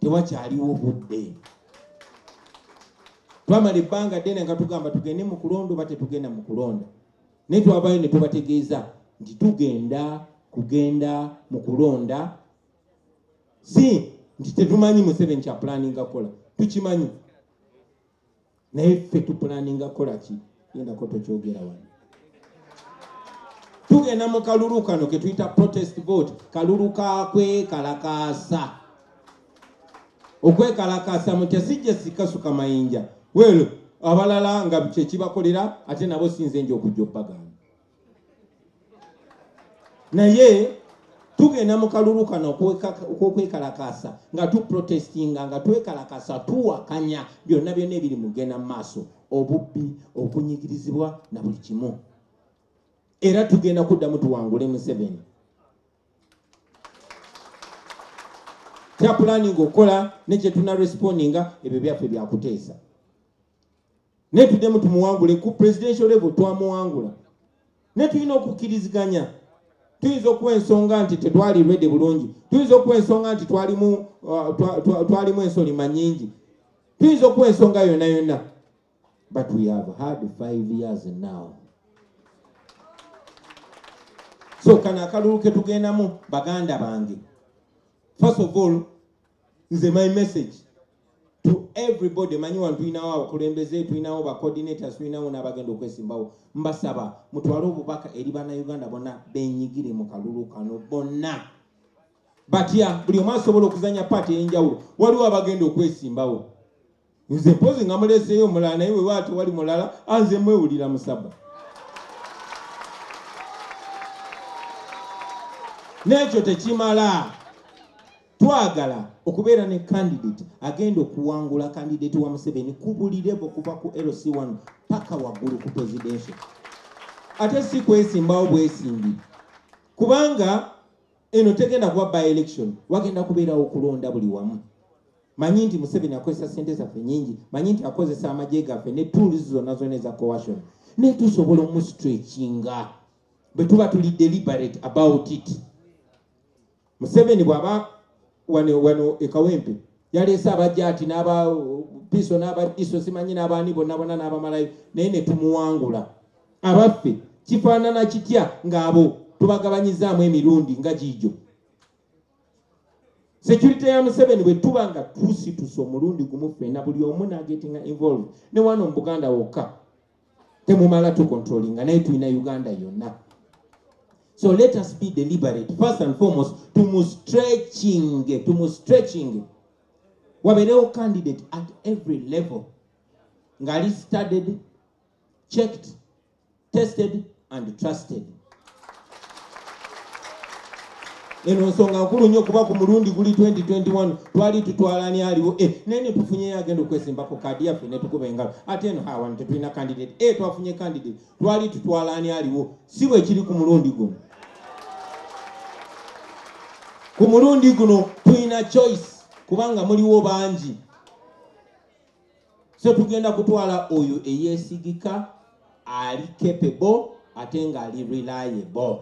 tewakyaliwo budde. Twamala ebbanga ddene nga tugamba tugende mu kulonda oba tetugenda mu kulonda. Naye twabayo ne tubategeeza nti tugenda kugenda mu kulonda. Si nti tetumanyi Museveni kya pulaninga kola, tukimanyi. Naye ffe tupulaninga kola ki? Yendako tokyogera wano. Tugenda mu kalulu kano ke tuyita protest vote. Kalulu kakwekalakaasa. Okwekalakaasa mutya sijja sikasuka mayinja. Welo abalala nga kye kibakolera ate nabo sinze nje okujja obbagana. Naye tugenda mu kalulu kano okwekalakaasa nga tuprotestinga nga twekalakaasa tuwakanya byonna byonna ebiri mu kugenda mu maaso, obubbi, okunyigirizibwa na buli kimu. Era tugenda kuddamu tuwangule Museveni. Kya planning okola ne kye tuna respondinga ebyo byaffe byakuteesa. Ne tuddemu tumuwangule ku presidential level twamuwangula. Ne tulina okukkiriziganya. Tuyinza okuwa ensonga nti tetwali ready bulungi. Tuyinza okuwa ensonga nti twalimu ensolima nnyingi. Tuyinza okuwa ensonga yonna yonna. But we have had 5 years now. So kana akalulu ke tugendamu baganda bange. First of all, nze my message to everybody, manyi wantu inawo abakulembeze, tuinawo ba coordinators, tuinawo n'abagenda okwesimbawo. Mbasaba mutwale obubaka eri bannayuganda bonna benyigire mu kalulu kano bonna. Batya buli omu asobola okuzanya paati ey'enjawulo. Waliwo abagenda okwesimbawo. Nze mpozi nga muleeseyo omulala naye bwe baati wali mulala anze mwewulira musaba. N'ekyo tekimala. Twagala okubeera ne candidate agenda okuwangula candidate wa Museveni ku buli level kuva ku LC1 paka waggulu ku presidential. Ate si kwesimbawo bwesimbi. Kubanga eno tegenda kuba by election, wagenda kubeerawo okulonda buli wamu. Manyi nti Museveni akozesa ssente zaffe nyingi, manyi nti akozesa amagye gaffe ne tools zonna zonna eza coercion. Ne tusobola omustretchinga bwe tuba tuli deliberate about it. Museveni bw'aba wano ekawempe yaleese abajjaati n'aba piso n'aba diso simanyi n'abaani bonna bonna n'abamalayo naye ne tumuwangula. Abaffe kifaanana kitya ng'abo tubagabanyizaamu emirundi nga giijo. Security ya Museveni bwe tuba nga tusitusa omulundi gumu ffenna buli omu n'agetinga involved ne wano mu Buganda wokka temumala tukontrolinga naye tulina Uganda yonna. So let us be deliberate. First and foremost, stretching. Waberewo candidate at every level. Ngali studied, checked, tested, and trusted. Eno nsonga nkulu nnyo kuba ku mulundi guli 2021 twali tutwalani aliwo nene tufunye agenda okwesimbako kadi yaffe ne tukuba engalo. Ate eno hawa tetulina candidate. Twafunye candidate. Twali tutwalani aliwo. Si bwe kiri ku mulundi guno. Ku mulundi guno tulina choice kubanga muliwo bangi. So tugenda kutwala oyo eyesigika, ali capable, ate nga ali reliable.